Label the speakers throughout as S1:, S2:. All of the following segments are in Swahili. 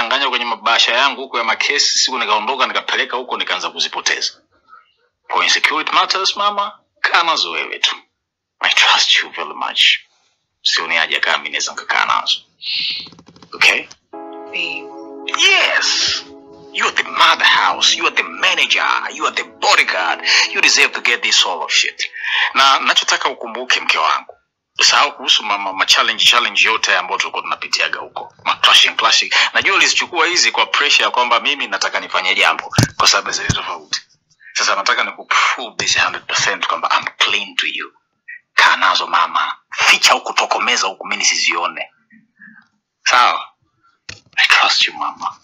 S1: nikachanganya kwenye mabasha yangu huko ya makesi, siku nikaondoka nikapeleka huko nikaanza kuzipoteza. For insecurity matters, mama, kaa nazo wewe tu. I trust you very much. Sioni haja kama mimi naweza kukaa nazo. Okay? Yes. You are the mother house. You are the manager. You are the bodyguard. You deserve to get this sort of shit. Na nachotaka ukumbuke mke wangu. Usahau kuhusu ma challenge yote ambayo tulikuwa tunapitiaga huko. Ma clashing. Najua ulizichukua hizi kwa pressure ya kwamba mimi nataka nifanye jambo kwa sababu zile tofauti. Sasa nataka nikuprove this 100% kwamba I'm clean to you. Kaa nazo mama. Ficha huku, tokomeza huku, mimi nisizione. Sawa? I trust you, mama.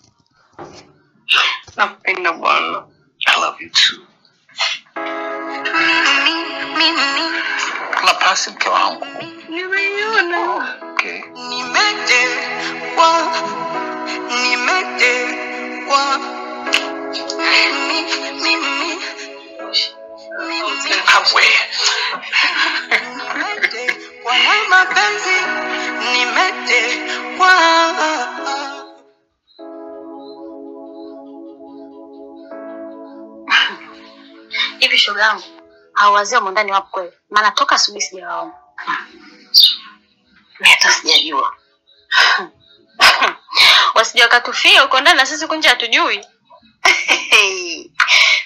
S2: Napenda bwana.
S1: I love you too. La pasi mke wangu.
S2: Nimeiona.
S1: Okay.
S2: Nimetekwa.
S1: Hawe.
S2: Wana mapenzi. Nimetekwa.
S3: Hivi shoga yangu, hao wazee wa ndani wapo kweli? Maana toka asubuhi sijawaona.
S2: Mimi hata sijajua.
S3: Wasije wakatufia uko ndani na sisi kunje hatujui.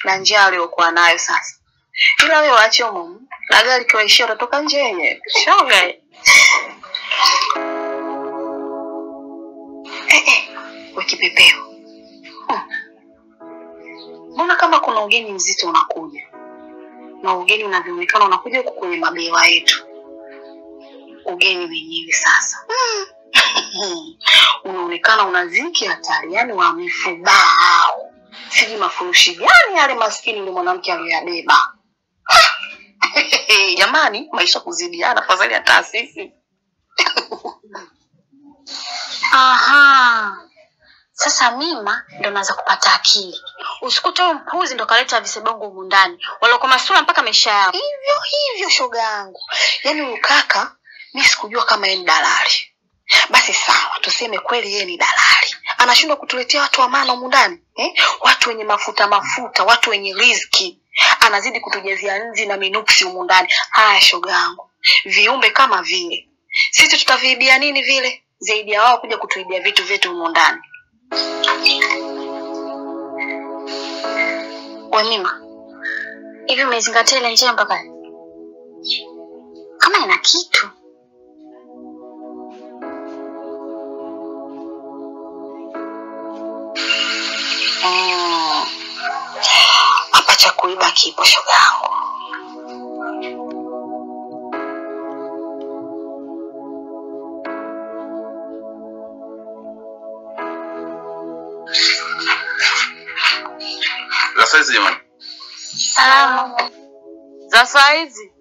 S2: Na njaa aliyokuwa nayo sasa. Ila wewe waache mumu. Na gari kiwaishia utatoka nje yenyewe.
S3: Shoga.
S2: Wakipepeo. Mbona kama kuna ugeni mzito unakuja? Na ugeni unavyoonekana unakuja huko kwenye mabewa yetu. Ugeni wenyewe sasa. Unaonekana unaziki hatari, yani wamefubao. Siji mafurushi gani yale maskini yule mwanamke aliyabeba. Jamani, maisha kuzidiana fadhali ya taasisi.
S3: Aha. Sasa mima ndo naanza kupata akili. Usikute huyo mpuzi ndo kaleta visebongo humu ndani. Waloko masula mpaka maisha yao.
S2: Hivyo shoga yangu. Yaani huyu kaka mimi sikujua kama yeye ni dalali. Basi sawa, tuseme kweli yeye ni dalali. Anashindwa kutuletea watu wa maana humu ndani, Watu wenye mafuta, watu wenye riziki. Anazidi kutujazia nzi na minuksi humu ndani. Haya shoga yangu. Viumbe kama vile. Sisi tutaviibia nini vile? Zaidi ya wao kuja kutuibia vitu vyetu humu ndani.
S3: Wewe mima, hivi umezingatia ile njia mpaka kama ina kitu?
S2: Hapa cha kuiba kipo shoga yangu.
S1: Za saizi jamani.
S3: Salamu.
S2: Za saizi.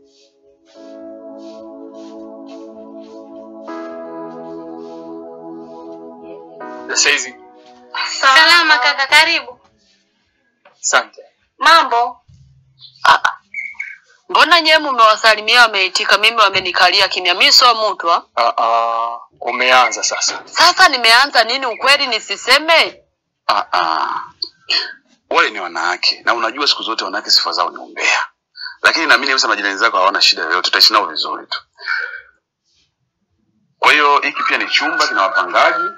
S1: Za saizi.
S3: Salama kaka, karibu.
S1: Asante.
S2: Mambo? Mbona nyewe mmewasalimia wameitika, mimi wamenikalia kimya? Mimi sio mtu
S1: Umeanza sasa.
S2: Sasa nimeanza nini ukweli nisiseme?
S1: Wale ni wanawake na unajua siku zote wanawake sifa zao ni umbea. Lakini naamini wewe majirani zako hawana shida yoyote, tutaishi nao vizuri tu. Kwa hiyo hiki pia ni chumba kina wapangaji.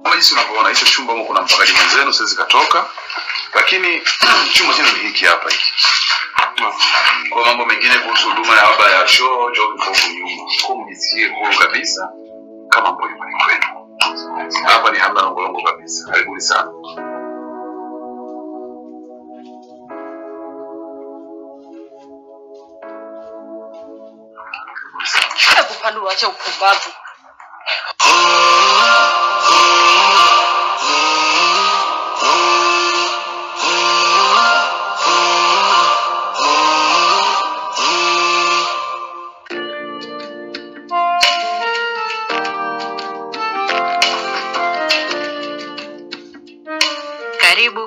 S1: Kama jinsi unavyoona hicho chumba huko kuna mpangaji mwenzenu siwezi katoka. Lakini chumba chenye ni hiki hapa hiki. Kwa mambo mengine kuhusu huduma ya baba ya choo kwa nyuma. Kwa mjisikie huru kabisa kama mbona kwenu. Hapa ni hamna ngolongo kabisa. Karibuni sana.
S2: Hebu pandu acha upumbavu. Karibu.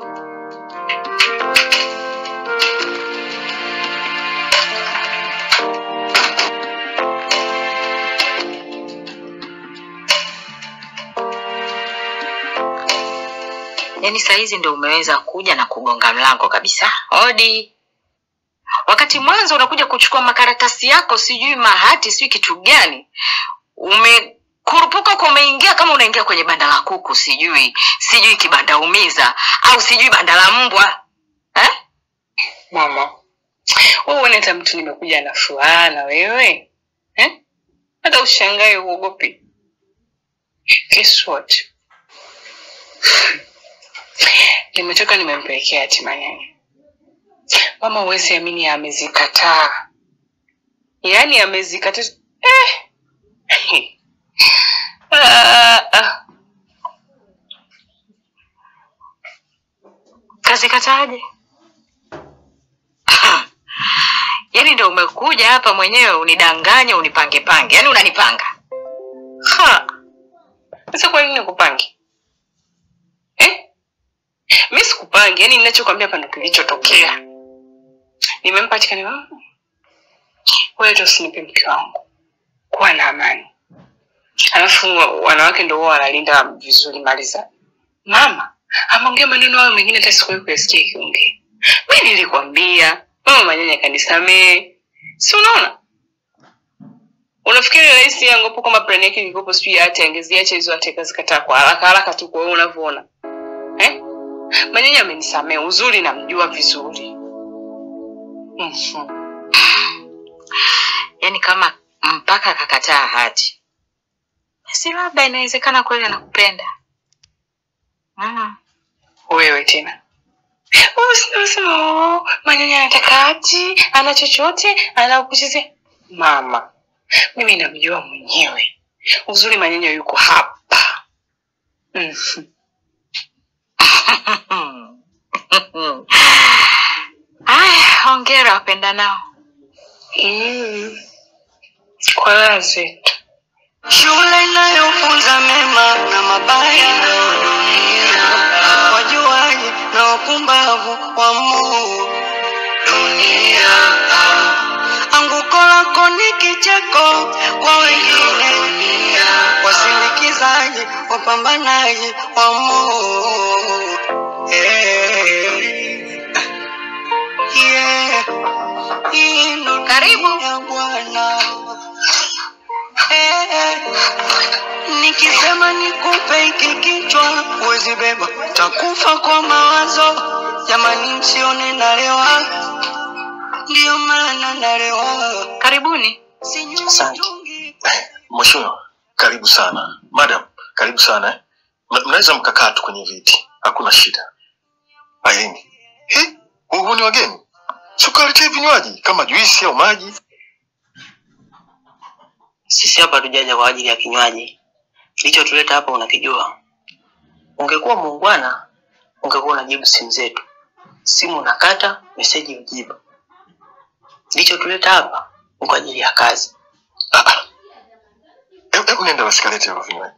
S4: Yaani saa hizi ndio umeweza kuja na kugonga mlango kabisa. Hodi. Wakati mwanzo unakuja kuchukua makaratasi yako, sijui mahati, sijui kitu gani. Umekurupuka kwa umeingia kama unaingia kwenye banda la kuku, sijui kibanda umiza au sijui banda la mbwa.
S2: Mama, wewe unaita mtu nimekuja na furaha na wewe? Hata ushangae uogopi. Guess what? Nimetoka nimempelekea yatima nyanya. Mama huwezi amini amezikataa. Yaani amezikataa.
S4: Kazi kataaje? Yaani ndio umekuja hapa mwenyewe unidanganye unipange. Yaani unanipanga.
S2: Sasa kwa nini nikupange? Mimi sikupange, yaani ninachokuambia hapa ndio kilichotokea. Nimempa chikani wangu. Wewe ndio usinipe mke wangu. Kuwa na amani. Alafu wanawake ndio wao wanalinda vizuri mali za. Mama, ameongea maneno hayo mengine hata sikuwahi kuyasikia kiongea. Mimi nilikwambia, mama Manyanya kanisamee. Si unaona? Unafikiri rais yangu hapo kama plan yake ilikopo sijui hata angeziacha hizo ateka zikataa kwa haraka tu kwa wewe unavyoona. Manyanya amenisamea, uzuri namjua vizuri.
S4: Yaani kama mpaka akakataa hati. Si labda inawezekana kweli anakupenda.
S2: Wewe tena. Usisema Manyanya anataka hati, ana chochote, anakuchezea. Mama, mimi namjua mwenyewe. Uzuri Manyanya yuko hapa.
S4: Hongera wapenda nao.
S2: Kwa lazi.
S5: Shule inayofunza mema na mabaya dunia. Wajuaji na wapumbavu wa Mungu dunia. Anguko lako ni kicheko kwa wengine dunia. Wasindikizaji, wapambanaji wa Mungu.
S4: Karibu
S5: ya Bwana. Nikisema nikupe hiki kichwa uwezi beba, takufa kwa mawazo. Jamani msione nalewa, ndio maana nalewa.
S4: Karibuni.
S1: Asante. Mheshimiwa, karibu sana. Madam, karibu sana. Mnaweza mkakaa tu kwenye viti. Hakuna shida. Irene. Huu ni wageni. Sukaletea vinywaji kama juisi au maji.
S5: Sisi hapa tujaja kwa ajili ya kinywaji. Kilicho tuleta hapa unakijua. Ungekuwa muungwana, ungekuwa unajibu simu zetu. Simu unakata, message ujibu. Kilicho tuleta hapa ni kwa ajili ya kazi.
S1: Hebu nenda wasikalete hivyo vinywaji.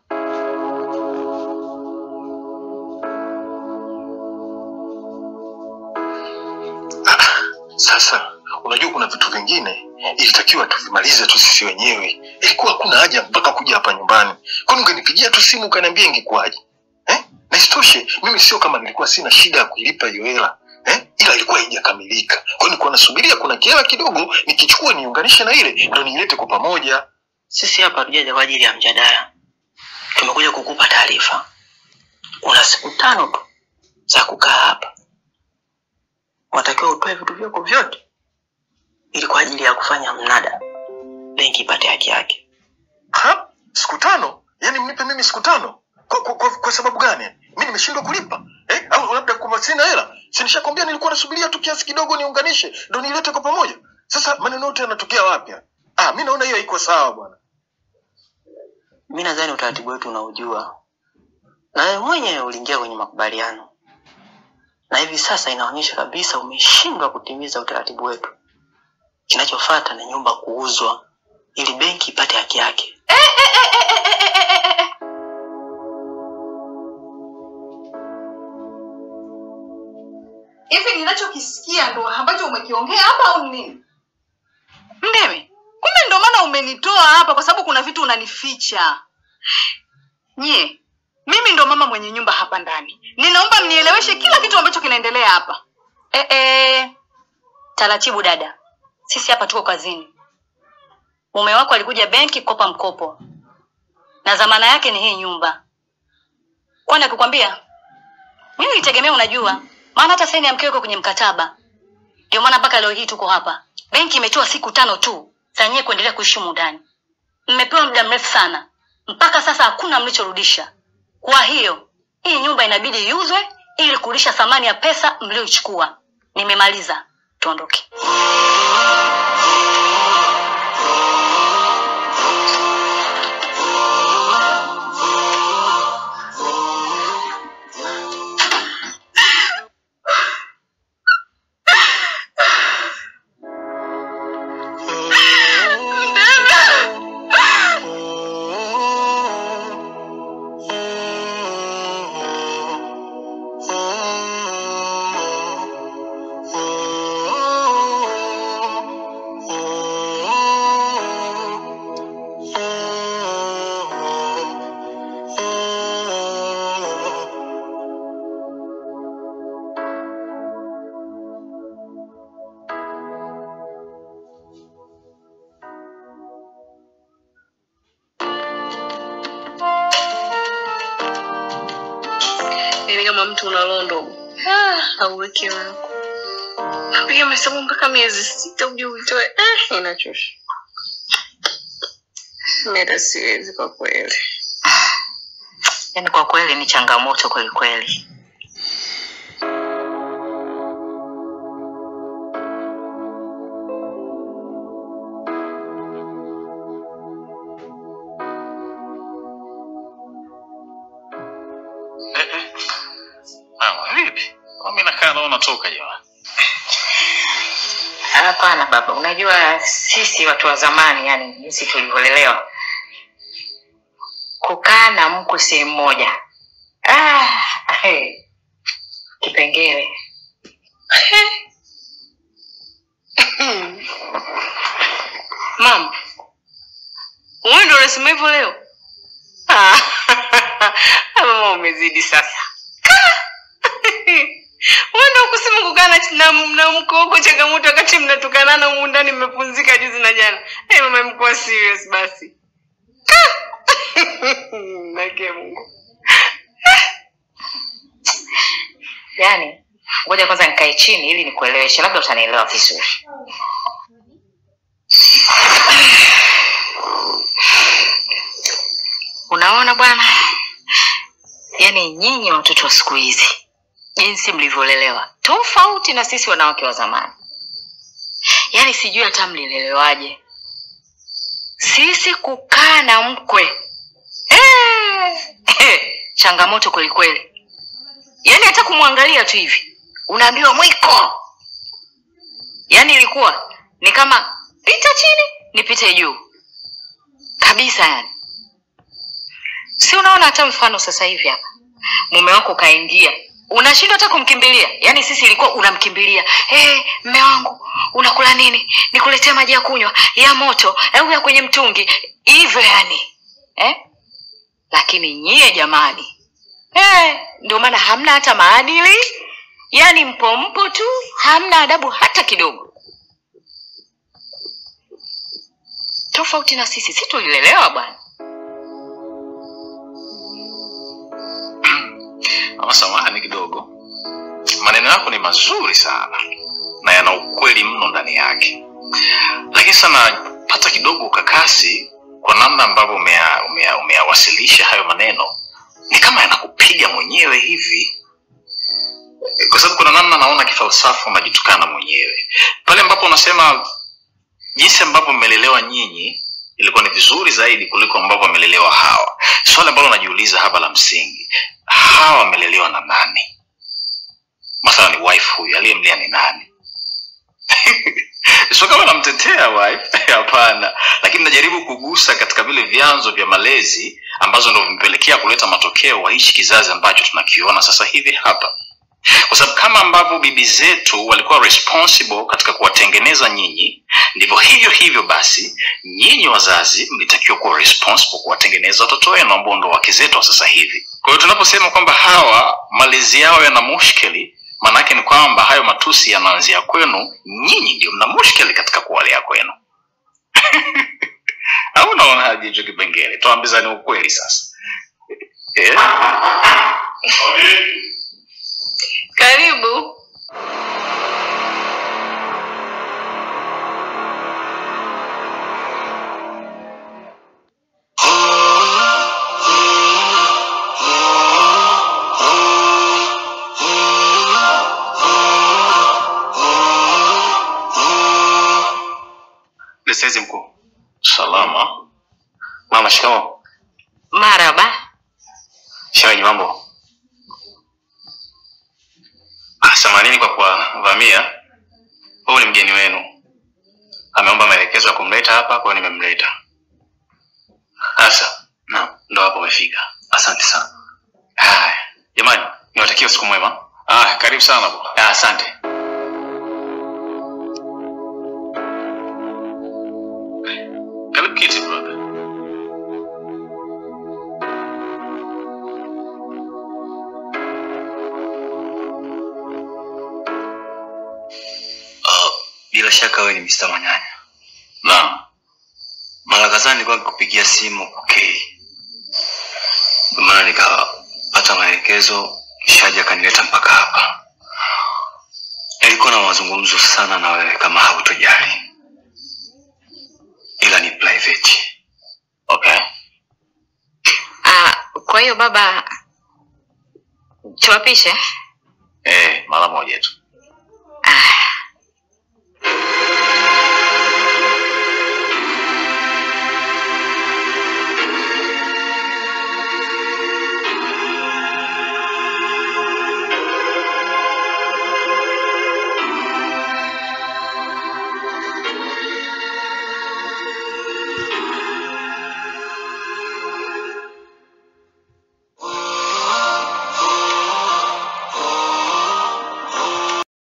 S1: Sasa unajua kuna vitu vingine ilitakiwa tuvimalize tu sisi wenyewe. Ilikuwa hakuna haja mpaka kuja hapa nyumbani. Kwani ungenipigia tu simu ukaniambia ingekuaje? Na isitoshe mimi sio kama nilikuwa sina shida ya kuilipa hiyo hela. Ila ilikuwa haijakamilika. Kwa hiyo nilikuwa nasubiria kuna hela kidogo nikichukua niunganishe na ile ndio niilete kwa pamoja.
S5: Sisi hapa tujaja kwa ajili ya mjadala. Tumekuja kukupa taarifa. Una siku 5 tu za kukaa hapa. Unatakiwa utoe vitu vyako vyote ili kwa ajili ya kufanya mnada benki ipate haki yake.
S1: Siku 5? Yaani mnipe mimi siku 5? Kwa sababu gani? Mimi nimeshindwa kulipa? Au labda kwa sina hela? Si nishakwambia nilikuwa nasubiria tu kiasi kidogo niunganishe ndio nilete kwa pamoja. Sasa maneno yote yanatokea wapi? Mimi naona hiyo haiko sawa bwana.
S5: Mimi nadhani utaratibu wetu unaujua. Na wewe mwenyewe uliingia kwenye makubaliano. Na hivi sasa inaonyesha kabisa umeshindwa kutimiza utaratibu wetu. Kinachofuata ni nyumba kuuzwa ili benki ipate haki yake.
S2: Hivi ninachokisikia ndo ambacho umekiongea hapa au nini? Mdeme, kumbe ndo maana umenitoa hapa kwa sababu kuna vitu unanificha. Mimi ndo mama
S6: mama mwenye nyumba hapa ndani. Ninaomba mnieleweshe kila kitu ambacho kinaendelea hapa.
S7: Taratibu dada. Sisi hapa tuko kazini. Mume wako alikuja benki kukopa mkopo. Na dhamana yake ni hii nyumba. Kwani akukwambia? Mimi nitegemea unajua. Maana hata saini ya mkeo yuko kwenye mkataba. Ndio maana mpaka leo hii tuko hapa. Benki imetoa siku 5 tu za nyewe kuendelea kuishi ndani. Mmepewa muda mrefu sana. Mpaka sasa hakuna mlichorudisha. Kwa hiyo, hii nyumba inabidi iuzwe ili kurudisha thamani ya pesa mlioichukua. Nimemaliza. Tuondoke.
S2: Kama mtu unalondo auweke wako. Napiga mahesabu mpaka miezi 6 uje uitoe. Inachosha. Mimi siwezi kwa kweli.
S4: Yaani kwa kweli ni changamoto kweli kweli.
S1: Unatoka jamani.
S4: Hapana baba, unajua sisi watu wa zamani yani jinsi tulivyolelewa. Kukaa na mkwe sehemu moja. Kipengele.
S2: Mama. Wewe ndio unasema hivyo leo? Mama umezidi sasa. Wanda kusema kugana na mkoko changamoto wakati mnatukanana huko ndani mmepunzika juzi na jana. Mama mko serious basi. Nake Mungu.
S4: Yaani, ngoja kwanza nikae chini ili nikueleweshe labda utanielewa vizuri. Unaona bwana? Yaani nyinyi watoto wa siku hizi jinsi mlivyolelewa tofauti na sisi wanawake wa zamani. Yaani sijui hata mlilelewaje. Sisi kukaa na mkwe changamoto kweli kweli. Yaani hata kumwangalia tu hivi unaambiwa mwiko. Yaani ilikuwa ni kama pita chini nipite juu kabisa yani. Si unaona hata mfano sasa hivi hapa mume wako kaingia, unashindwa hata kumkimbilia. Yaani sisi ilikuwa unamkimbilia. Mume wangu, unakula nini? Nikuletee maji ya kunywa, ya moto, au ya kwenye mtungi. Hivyo yani. Lakini nyie jamani. Ndio maana hamna hata maadili. Yaani mpo tu, hamna adabu hata kidogo. Tofauti na sisi tulilelewa bwana.
S1: Mama samahani kidogo. Maneno yako ni mazuri sana na yana ukweli mno ndani yake. Lakini sana pata kidogo ukakasi kwa namna ambavyo umeyawasilisha hayo maneno. Ni kama yanakupiga mwenyewe hivi. Kwa sababu kuna namna naona kifalsafa unajitukana mwenyewe. Pale ambapo unasema jinsi ambavyo mmelelewa nyinyi ilikuwa ni vizuri zaidi kuliko ambavyo wamelelewa hawa. Swali ambalo najiuliza hapa la msingi, hawa wamelelewa na nani? Mathalan ni wife huyu aliyemlea ni nani? Sio kama namtetea wife, hapana, lakini najaribu kugusa katika vile vyanzo vya malezi ambazo ndio vimepelekea kuleta matokeo wa hichi kizazi ambacho tunakiona sasa hivi hapa. Kwa sababu kama ambavyo bibi zetu walikuwa responsible katika kuwatengeneza nyinyi, ndivyo hivyo basi nyinyi wazazi mlitakiwa kuwa responsible kuwatengeneza watoto wenu ambao ndo wake zetu wa sasa hivi. Kwa hiyo tunaposema kwamba hawa malezi yao yana mushkeli, maana yake ni kwamba hayo matusi yanaanzia kwenu, nyinyi ndio mna mushkeli katika kuwalea kwenu. Au unaona haje hicho kipengele? Tuambizane ukweli sasa.
S4: Karibu.
S1: Lesezi mkuu. Salama. Mama, shikamoo.
S4: Maraba.
S1: Shemeji, mambo? Samanini kwa kuwavamia. Huyu ni mgeni wenu. Ameomba maelekezo ya kumleta hapa, kwa hiyo nimemleta. Asa, naam, ndo hapo umefika. Asante sana. Haya, jamani, niwatakie usiku mwema. Karibu sana bwana. Asante. Karibu kiti brother.
S5: Bila shaka wewe ni Mr. Manyanya.
S1: Naam.
S5: Mara kadhaa nilikuwa nikupigia simu maana nikapata maelekezo, Shaja kanileta mpaka hapa. Nilikuwa na mazungumzo sana na wewe kama hautojali. Ila ni private.
S1: Okay.
S4: Kwa hiyo baba tuwapishe?
S1: Mara moja tu.